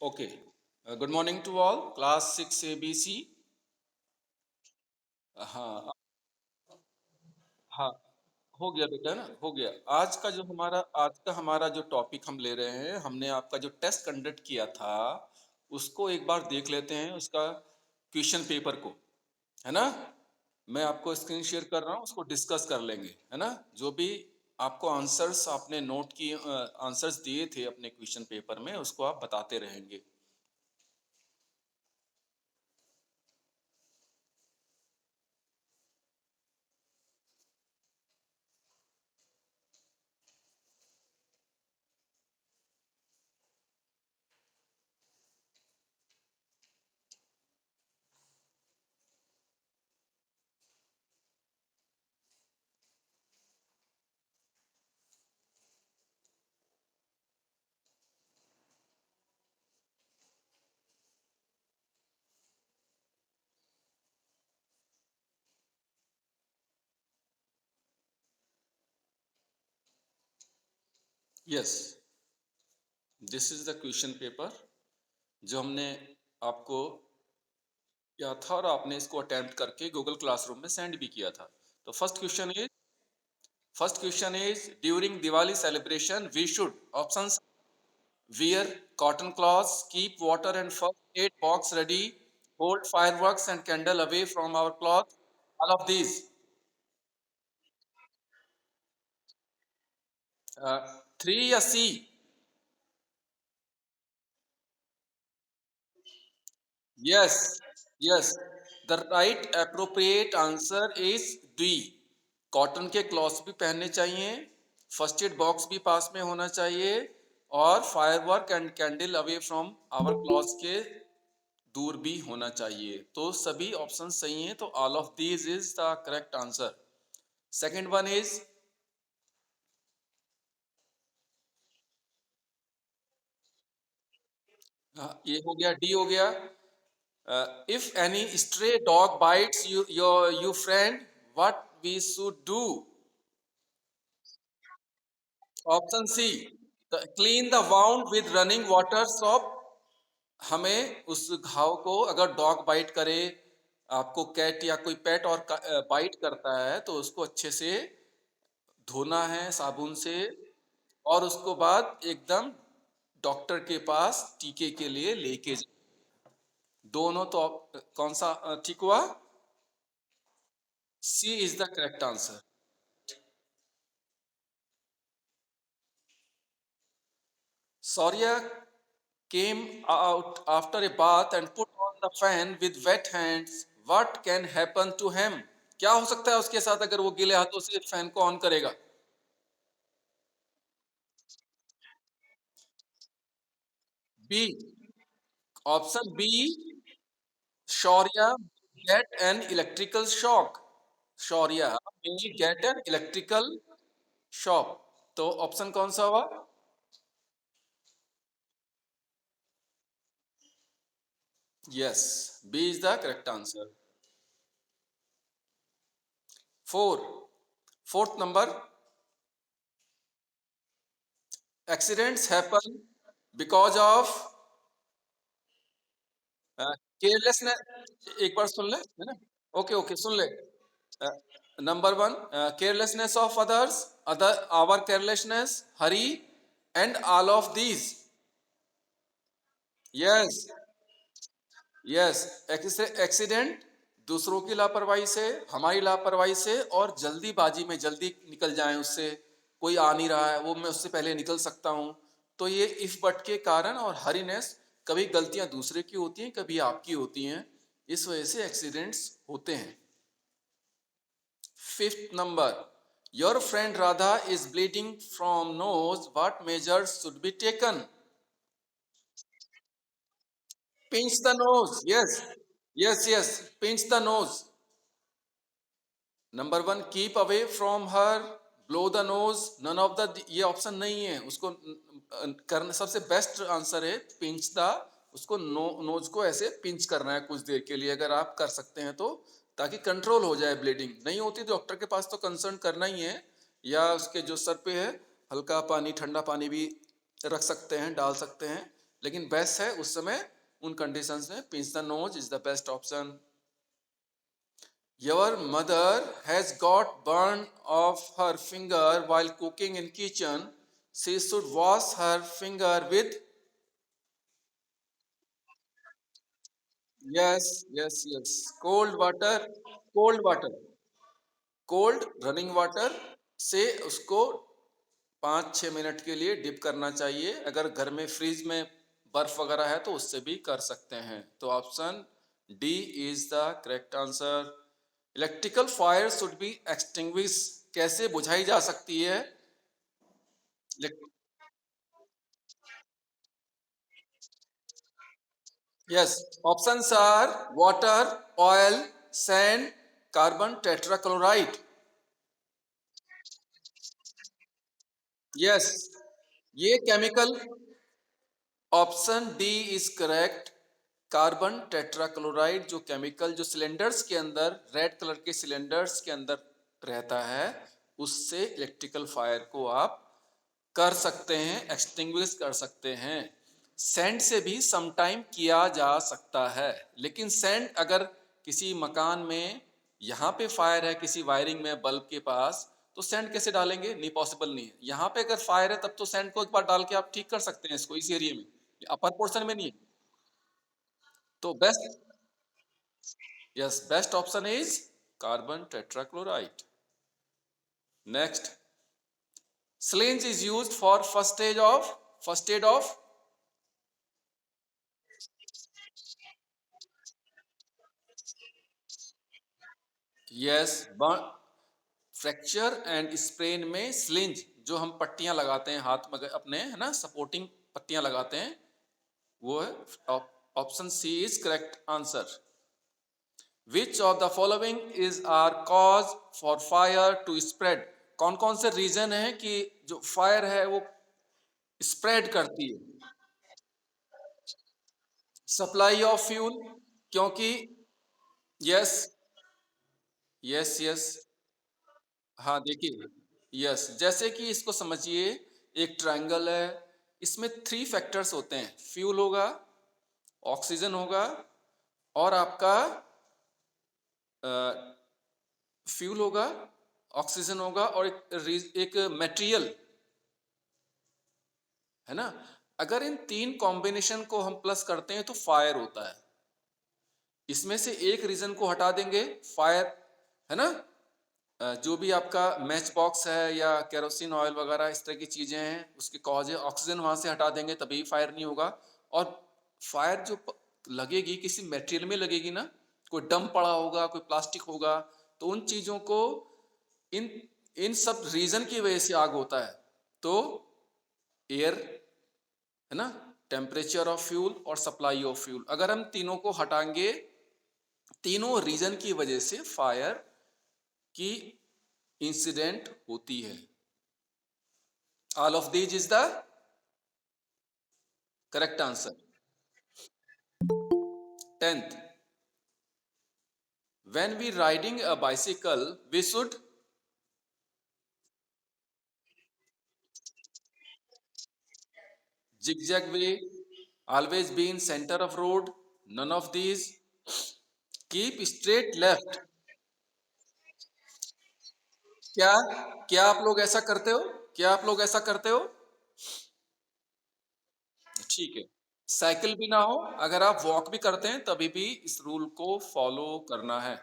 Okay. Good morning to all. Class 6 ABC. हाँ हाँ, हो गया बेटा ना, हो गया। आज का हमारा जो टॉपिक हम ले रहे हैं, हमने आपका जो टेस्ट कंडक्ट किया था, उसको एक बार देख लेते हैं, उसका क्वेश्चन पेपर को, है ना? मैं आपको स्क्रीन शेयर कर रहा हूँ, उसको डिस्कस कर लेंगे, है ना? जो भी आपको आंसर्स आपने नोट किए, आंसर्स दिए थे अपने क्वेश्चन पेपर में, उसको आप बताते रहेंगे। Yes, this is the question paper जो हमने आपको किया था और आपने इसको अटेम्प्ट करके गूगल क्लासरूम में सेंड भी किया था। तो first question is during Diwali celebration we should options wear cotton cloths, keep water and first aid box ready, hold fireworks and candle away from our cloth, all of these. Three या C? Yes, yes, the right appropriate answer is D. Cotton के clothes भी पहनने चाहिए, first aid box भी पास में होना चाहिए, और firework and candle away from our clothes के दूर भी होना चाहिए। तो सभी ऑप्शन सही हैं, तो all of these is the correct answer. Second one is, ये हो गया, डी हो गया। If any stray dog bites you friend, what we should do? Option C, clean the wound with running water soap. हमें उस घाव को, अगर डॉग बाइट करे, आपको कैट या कोई पेट और बाइट करता है, तो उसको अच्छे से धोना है साबुन से, और उसको बाद एकदम डॉक्टर के पास टीके के लिए लेके जाए। दोनों तो कौन सा ठीक हुआ? C is the correct answer. Saurya came out after a bath and put on the fan with wet hands. What can happen to him? क्या हो सकता है उसके साथ अगर वो गीले हाथों से फैन को ऑन करेगा? B, option B, Shaurya get an electrical shock. Shaurya may get an electrical shock. तो ऑप्शन कौन सा हुआ? Yes, B is the correct answer. Four, fourth number, accidents happen because of carelessness. एक बार सुन ले, है ना? ओके ओके, सुन ले। Number one, carelessness of others, other our carelessness, hurry, and all of these. Yes, yes, accident दूसरों की लापरवाही से, हमारी लापरवाही से, और जल्दीबाजी में जल्दी निकल जाएं उससे, कोई आ नहीं रहा है, वो मैं उससे पहले निकल सकता हूं। तो ये इफ बट के कारण, और हरीनेस, कभी गलतियां दूसरे की होती हैं, कभी आपकी होती हैं, इस वजह से एक्सीडेंट्स होते हैं। Fifth number, your friend Radha is bleeding from nose, what measures should be taken? Pinch the nose, yes, yes yes, pinch the nose. Number one, keep away from her, blow the nose, none of the, ये option नहीं है। उसको करना सबसे best answer है pinch the, उसको nose को ऐसे पिंच करना है कुछ देर के लिए, अगर आप कर सकते हैं तो, ताकि कंट्रोल हो जाए। ब्लीडिंग नहीं होती तो डॉक्टर के पास तो कंसल्ट करना ही है, या उसके जो सर पे है हल्का पानी, ठंडा पानी भी रख सकते हैं, डाल सकते हैं, लेकिन बेस्ट है उस समय उन कंडीशंस में pinch the knows is the best option. Your mother has got burn of her finger while cooking in kitchen. She should wash her finger with yes cold water, cold water, cold running water से उसको 5-6 minute के लिए dip करना चाहिए। अगर घर में fridge में बर्फ वगैरह है तो उससे भी कर सकते हैं। तो option D is the correct answer. Electrical fire should be extinguish, कैसे बुझाई जा सकती है? Yes, options are water, oil, sand, carbon tetrachloride. Yes, ये chemical, option D is correct. Carbon tetrachloride जो केमिकल जो सिलेंडर्स के अंदर, रेड कलर के सिलेंडर्स के अंदर रहता है, उससे इलेक्ट्रिकल फायर को आप कर सकते हैं, एक्सटिंग्विश कर सकते हैं। सेंड से भी समटाइम किया जा सकता है, लेकिन सेंड अगर किसी मकान में यहाँ पे फायर है, किसी वायरिंग में बल्ब के पास, तो सेंड कैसे डालेंगे? नहीं, पॉसिबल नहीं है। यहाँ पे अगर फायर है तब तो सेंड को एक बार डाल के आप ठीक कर सकते हैं इसको, इस एरिया में, अपर पोर्शन में नहीं है। तो best, yes, best option is carbon tetrachloride. Next, syringe is used for first aid of yes, fracture and sprain में स्लिंज जो हम पट्टियां लगाते हैं हाथ में अपने, है ना, सपोर्टिंग पट्टियां लगाते हैं, वो है option C is correct answer. Which of the following is our cause for fire to spread? कौन कौन से रीजन है कि जो फायर है वो स्प्रेड करती है? सप्लाई ऑफ फ्यूल, क्योंकि यस, यस, हाँ देखिए, यस, जैसे कि इसको समझिए, एक ट्रायंगल है, इसमें 3 फैक्टर्स होते हैं, फ्यूल होगा, ऑक्सीजन होगा, और आपका फ्यूल होगा, ऑक्सीजन होगा, और एक मटेरियल, है ना। अगर इन 3 कॉम्बिनेशन को हम प्लस करते हैं तो फायर होता है। इसमें से एक रीजन को हटा देंगे, फायर, है ना। जो भी आपका मैच बॉक्स है या केरोसिन ऑयल वगैरह इस तरह की चीजें हैं, उसके कॉज है, ऑक्सीजन वहां से हटा देंगे तभी फायर नहीं होगा। और फायर जो लगेगी किसी मटेरियल में लगेगी ना, कोई डम पड़ा होगा, कोई प्लास्टिक होगा, तो उन चीजों को, इन इन सब रीजन की वजह से आग होता है। तो एयर, है ना, टेम्परेचर ऑफ फ्यूल और सप्लाई ऑफ फ्यूल, अगर हम तीनों को हटाएंगे, तीनों रीजन की वजह से फायर की इंसिडेंट होती है। All of these is the correct answer. 10th, when we riding a bicycle we should zigzag way, always be in center of road, none of these, keep straight left। क्या क्या आप लोग ऐसा करते हो? क्या आप लोग ऐसा करते हो? ठीक है, साइकिल भी ना हो, अगर आप वॉक भी करते हैं तभी भी इस रूल को फॉलो करना है।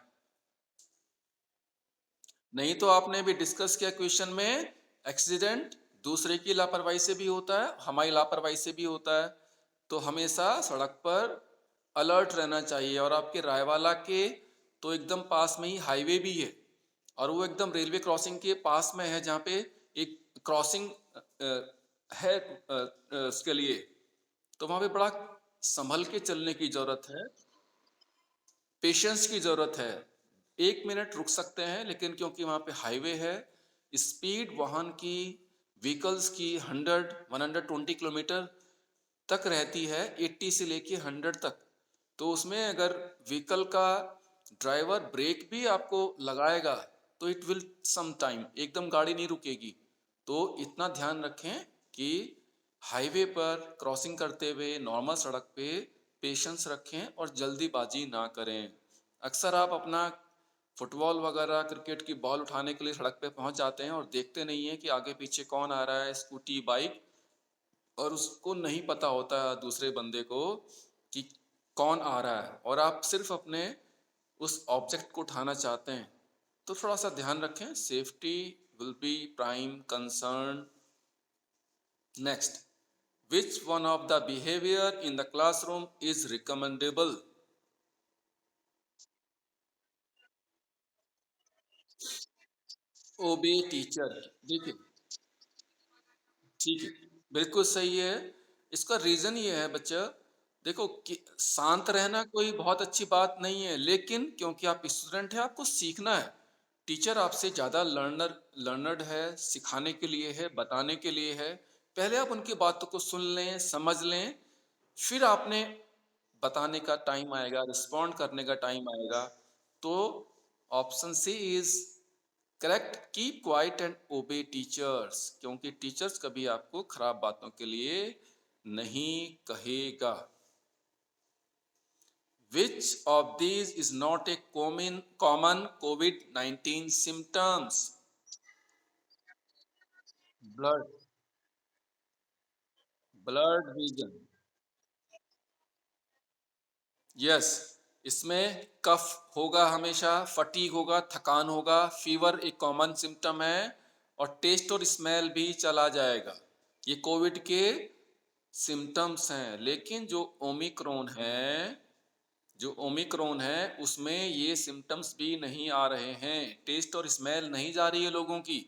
नहीं तो आपने भी डिस्कस किया क्वेश्चन में, एक्सीडेंट दूसरे की लापरवाही से भी होता है, हमारी लापरवाही से भी होता है। तो हमेशा सड़क पर अलर्ट रहना चाहिए। और आपके रायवाला के तो एकदम पास में ही हाईवे भी है, और वो एकदम रेलवे क्रॉसिंग के पास में है, जहाँ पे एक क्रॉसिंग है उसके लिए, तो वहाँ पे बड़ा संभल के चलने की जरूरत है, पेशेंस की जरूरत है। 1 मिनट रुक सकते हैं, लेकिन क्योंकि वहां पे हाईवे है, स्पीड वाहन की, व्हीकल्स की 100-120 किलोमीटर तक रहती है, 80 से लेके 100 तक। तो उसमें अगर व्हीकल का ड्राइवर ब्रेक भी आपको लगाएगा तो इट विल सम टाइम, एकदम गाड़ी नहीं रुकेगी। तो इतना ध्यान रखें कि हाईवे पर क्रॉसिंग करते हुए नॉर्मल सड़क पे पेशेंस रखें और जल्दीबाजी ना करें। अक्सर आप अपना फुटबॉल वगैरह क्रिकेट की बॉल उठाने के लिए सड़क पे पहुंच जाते हैं और देखते नहीं हैं कि आगे पीछे कौन आ रहा है, स्कूटी बाइक, और उसको नहीं पता होता दूसरे बंदे को कि कौन आ रहा है, और आप सिर्फ अपने उस ऑब्जेक्ट को उठाना चाहते हैं। तो थोड़ा सा ध्यान रखें, safety will be prime concern. Next, which one of the behavior in the classroom is recommendable? ओबे टीचर। देखिए, ठीक है, बिल्कुल सही है। इसका रीजन ये है बच्चा, देखो कि शांत रहना कोई बहुत अच्छी बात नहीं है, लेकिन क्योंकि आप स्टूडेंट हैं, आपको सीखना है। टीचर आपसे ज़्यादा लर्नर्ड है, सिखाने के लिए है, बताने के लिए है। पहले आप उनकी बातों को सुन लें, समझ लें, फिर आपने बताने का टाइम आएगा, रिस्पॉन्ड करने का टाइम आएगा। तो option C is correct, keep quiet and ओबे टीचर्स, क्योंकि टीचर्स कभी आपको खराब बातों के लिए नहीं कहेगा। Which of these is not a common Covid 19 symptoms? Blood blood vision, yes. इसमें कफ होगा, हमेशा फटीग होगा, थकान होगा, फीवर एक कॉमन सिम्टम है, और टेस्ट और स्मेल भी चला जाएगा। ये कोविड के सिम्टम्स हैं। लेकिन जो ओमिक्रॉन है उसमें ये सिम्टम्स भी नहीं आ रहे हैं, टेस्ट और स्मेल नहीं जा रही है लोगों की।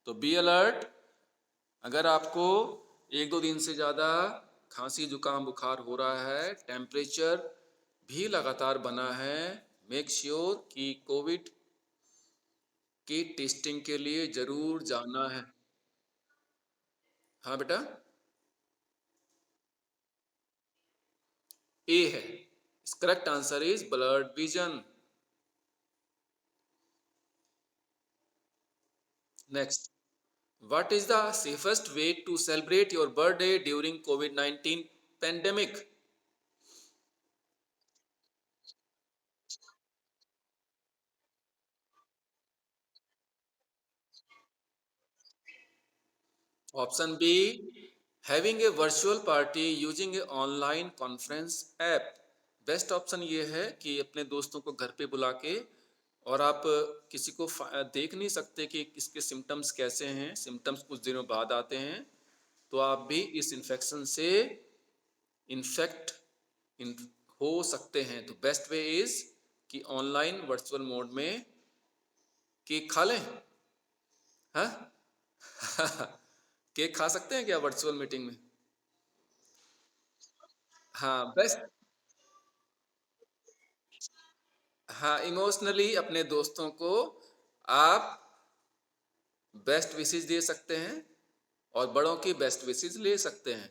तो बी अलर्ट। अगर आपको एक दो दिन से ज़्यादा खांसी जुकाम बुखार हो रहा है, टेम्परेचर भी लगातार बना है, मेक श्योर कि कोविड की टेस्टिंग के लिए जरूर जाना है। हाँ बेटा, ए है। Correct answer is blood vision. Next, what is the safest way to celebrate your birthday during COVID-19 pandemic? Option B, having a virtual party using a online conference app. Best option ये है कि अपने दोस्तों को घर पे बुला के, और आप किसी को देख नहीं सकते कि इसके सिम्टम्स कैसे हैं, सिम्टम्स कुछ दिनों बाद आते हैं, तो आप भी इस इन्फेक्शन से इन्फेक्ट इन हो सकते हैं। तो बेस्ट वे इज कि ऑनलाइन वर्चुअल मोड में केक खा लें। हाँ। केक खा सकते हैं क्या वर्चुअल मीटिंग में? हाँ बेस्ट। हाँ, इमोशनली अपने दोस्तों को आप बेस्ट विशेस दे सकते हैं, और बड़ों की बेस्ट विशेस ले सकते हैं,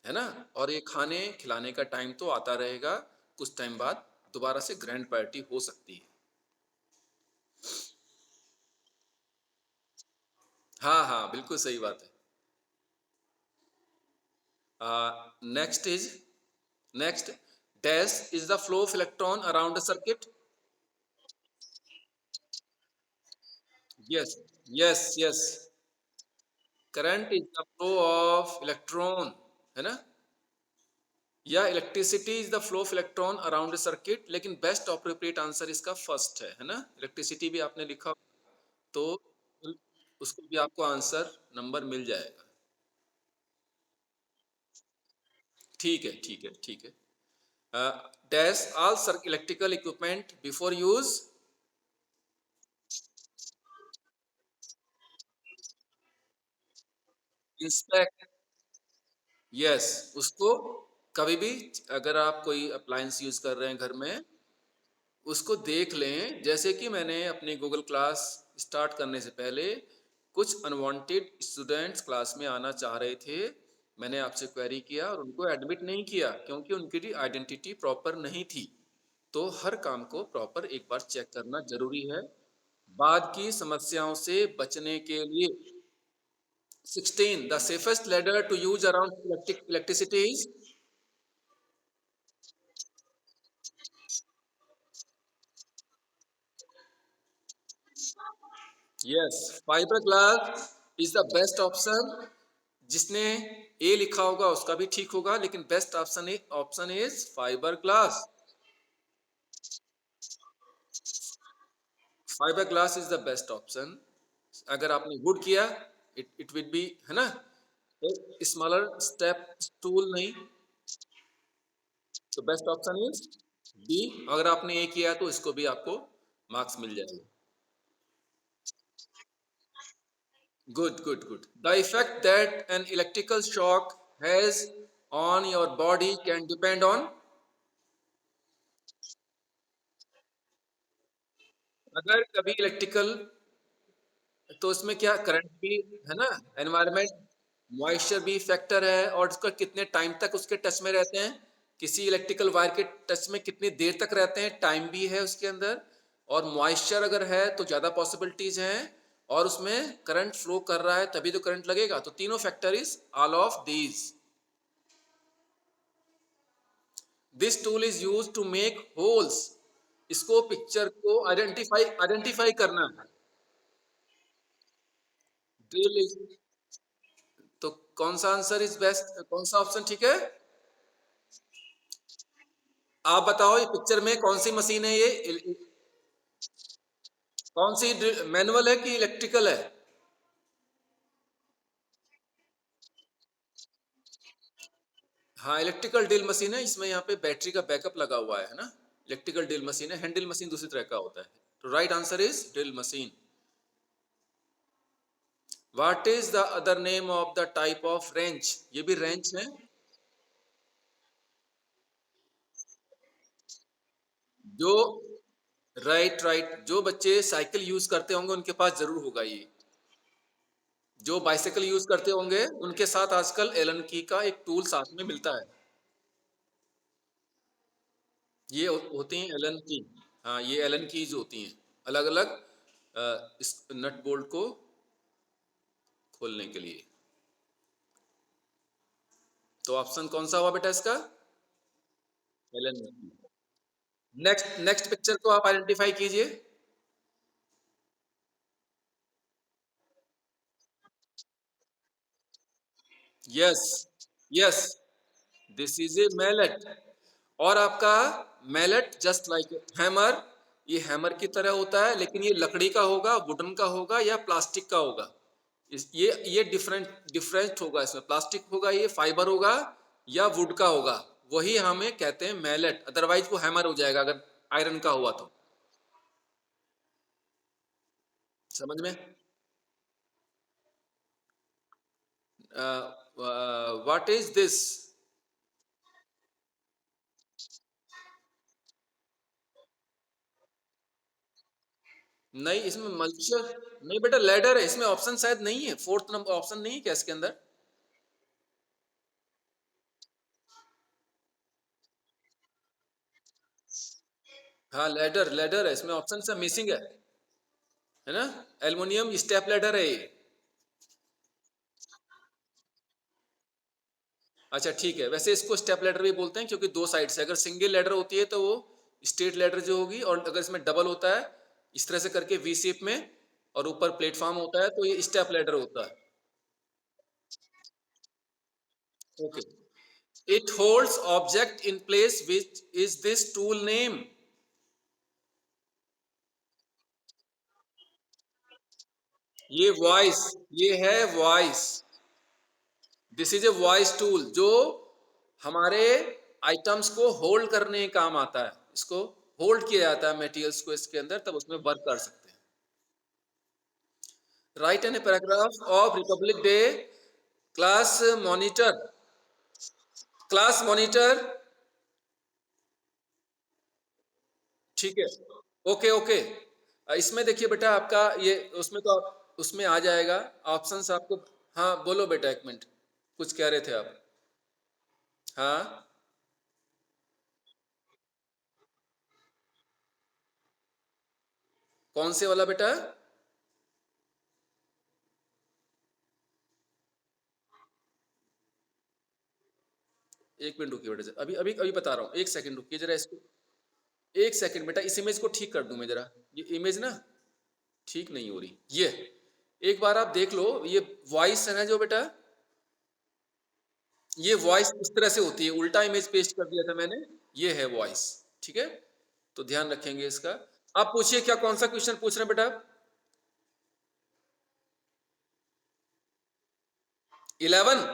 है ना। और ये खाने खिलाने का टाइम तो आता रहेगा, कुछ टाइम बाद दोबारा से ग्रैंड पार्टी हो सकती है। हाँ हाँ, बिल्कुल सही बात है। Next is next, dash is the flow of electron around the circuit? Yes yes yes, current is the flow of electron, है ना। या electricity is the flow of electron around the circuit, लेकिन बेस्ट अप्रोप्रिएट आंसर इसका first है ना। Electricity भी आपने लिखा, तो उसको भी आपको आंसर नंबर मिल जाएगा। ठीक है ठीक है ठीक है। Dash all electrical equipment before use? Inspect, yes. उसको कभी भी, अगर आप कोई अप्लायंस यूज कर रहे हैं घर में, उसको देख लें। जैसे कि मैंने अपनी गूगल क्लास स्टार्ट करने से पहले, कुछ अनवांटेड स्टूडेंट्स क्लास में आना चाह रहे थे, मैंने आपसे क्वेरी किया और उनको एडमिट नहीं किया, क्योंकि उनकी आइडेंटिटी प्रॉपर नहीं थी। तो हर काम को प्रॉपर एक बार चेक करना जरूरी है, बाद की समस्याओं से बचने के लिए। 16. The safest ladder to use around electricity is, yes, fiberglass is the best option. जिसने ए लिखा होगा उसका भी ठीक होगा, लेकिन best option is fibre glass. Fibre glass is the best option. अगर आपने वुड किया, इट विल बी, है ना, स्मॉलर स्टेप टूल नहीं, तो बेस्ट ऑप्शन इज बी। अगर आपने ए किया तो इसको भी आपको मार्क्स मिल जाएगा। Good good good. The effect that an electrical shock has on your body can depend on, अगर कभी इलेक्ट्रिकल, तो उसमें क्या करंट भी, है ना, एनवायरमेंट, मॉइस्चर भी फैक्टर है, और उसका कितने टाइम तक उसके टच में रहते हैं, किसी इलेक्ट्रिकल वायर के टच में कितनी देर तक रहते हैं, टाइम भी है उसके अंदर, और मॉइस्चर अगर है तो ज़्यादा पॉसिबिलिटीज हैं, और उसमें करंट फ्लो कर रहा है तभी तो करंट लगेगा। तो तीनों factor is all of these. This tool is use to make holes. इसको पिक्चर को आइडेंटिफाई आइडेंटिफाई करना है। ड्रिल इज, तो कौन सा आंसर इज बेस्ट, कौन सा ऑप्शन ठीक है? आप बताओ, ये पिक्चर में कौन सी मशीन है ये, कौन सी, मैनुअल है कि इलेक्ट्रिकल है? हाँ, इलेक्ट्रिकल ड्रिल मशीन है। इसमें यहाँ पे बैटरी का बैकअप लगा हुआ है ना। इलेक्ट्रिकल ड्रिल मशीन है, हैंडल मशीन दूसरी तरह का होता है। तो right answer is drill machine. What is the other name of the type of wrench? ये भी रेंच है। जो, राइट राइट, जो बच्चे साइकिल यूज करते होंगे उनके पास जरूर होगा ये। जो बाइसाइकिल यूज करते होंगे उनके साथ आजकल एलन की का एक टूल साथ में मिलता है। ये होती हैं एलन की। हाँ, ये एलन कीज होती हैं, अलग अलग इस नट बोल्ट को खोलने के लिए। तो ऑप्शन कौन सा हुआ बेटा इसका? एलन की। नेक्स्ट नेक्स्ट पिक्चर को आप आइडेंटिफाई कीजिए। Yes, yes, this is a mallet. और आपका मैलेट जस्ट लाइक हैमर, ये हैमर की तरह होता है, लेकिन ये लकड़ी का होगा, वुडन का होगा या प्लास्टिक का होगा। ये डिफरेंट होगा, इसमें प्लास्टिक होगा, ये फाइबर होगा या वुड का होगा, वही हमें कहते हैं मैलेट। अदरवाइज वो हैमर हो जाएगा अगर आयरन का हुआ तो। समझ में? What is this? नहीं, इसमें मल्चर नहीं बेटा, लैडर है इसमें। ऑप्शन शायद नहीं है, फोर्थ नंबर ऑप्शन नहीं है क्या इसके अंदर? हाँ, लैडर, लैडर है इसमें, ऑप्शन से मिसिंग है ना। एल्युमिनियम स्टेप लैडर है ये। अच्छा ठीक है, वैसे इसको स्टेप लैडर भी बोलते हैं क्योंकि दो साइड से, अगर सिंगल लैडर होती है तो वो स्ट्रेट लैडर जो होगी, और अगर इसमें डबल होता है इस तरह से करके वी शेप में, और ऊपर प्लेटफॉर्म होता है, तो ये स्टेप लैडर होता है। Okay. It holds object in place, which is this tool name? ये वॉइस, ये है voice. This is a voice tool, जो हमारे आइटम्स को होल्ड करने के काम आता है। इसको होल्ड किया जाता है मटेरियल्स को इसके अंदर, तब उसमें वर्क कर सकते हैं। Write an a paragraph of Republic Day, class monitor, class monitor. ठीक है, ओके ओके। इसमें देखिए बेटा, आपका ये उसमें तो उसमें आ जाएगा ऑप्शंस आपको। हाँ बोलो बेटा, एक मिनट, कुछ कह रहे थे आप? हाँ, कौन से वाला बेटा? एक मिनट रुकिए बेटा, अभी अभी अभी बता रहा हूँ, एक सेकंड रुकिए जरा इसको। एक सेकंड बेटा, इस इमेज को ठीक कर दूं मैं जरा। ये इमेज ना ठीक नहीं हो रही। ये एक बार आप देख लो, ये वॉइस है ना जो बेटा, ये वॉइस इस तरह से होती है, उल्टा इमेज पेस्ट कर दिया था मैंने। ये है वॉइस। ठीक है, तो ध्यान रखेंगे इसका। आप पूछिए, क्या कौन सा क्वेश्चन पूछ रहे हैं बेटा? 11।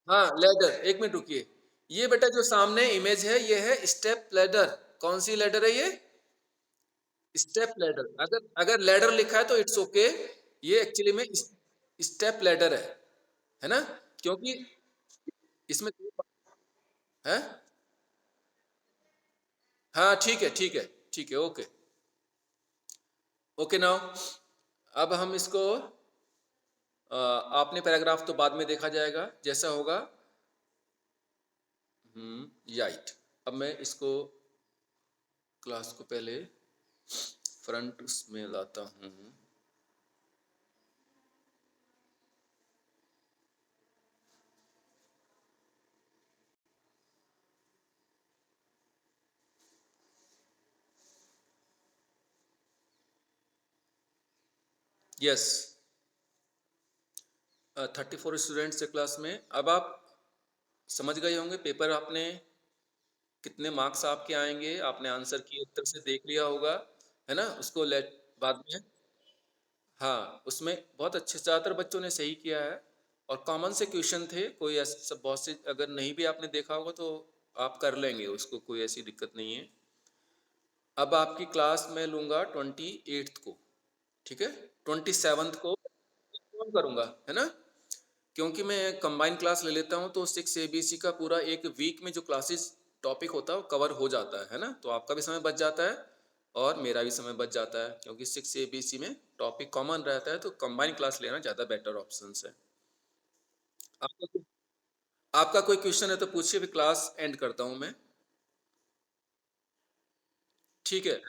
हाँ, लेडर, एक मिनट रुकिए। ये बेटा जो सामने इमेज है, ये है स्टेप लेडर। कौन सी लेडर है ये? Step ladder. अगर अगर लेडर लिखा है तो इट्स ओके। ये एक्चुअली में स्टेप लेडर है ना? क्योंकि इसमें है। हाँ ठीक है, ठीक है, ठीक है, ओके। ओके नाउ, अब हम इसको आपने पैराग्राफ तो बाद में देखा जाएगा जैसा होगा। राइट। अब मैं इसको क्लास को पहले फ्रंट उसमें लाता हूँ। यस, 34 स्टूडेंट्स है क्लास में। अब आप समझ गए होंगे पेपर आपने कितने मार्क्स आपके आएंगे, आपने आंसर की उत्तर से देख लिया होगा, है ना? उसको लेट बाद में। हाँ, उसमें बहुत अच्छे, ज़्यादातर बच्चों ने सही किया है और कॉमन से क्वेश्चन थे। कोई ऐसे सब बहुत से, अगर नहीं भी आपने देखा होगा तो आप कर लेंगे उसको, कोई ऐसी दिक्कत नहीं है। अब आपकी क्लास मैं लूँगा 28th को, ठीक है? 27th को फ़ोन करूँगा, है ना? क्योंकि मैं कंबाइन क्लास ले लेता हूँ तो 6 एबीसी का पूरा एक वीक में जो क्लासेस टॉपिक होता है वो कवर हो जाता है ना? तो आपका भी समय बच जाता है और मेरा भी समय बच जाता है, क्योंकि 6 एबीसी में टॉपिक कॉमन रहता है, तो कंबाइन क्लास लेना ज़्यादा बेटर ऑप्शन है। आपका आपका कोई क्वेश्चन है तो पूछिए, फिर क्लास एंड करता हूँ मैं। ठीक है।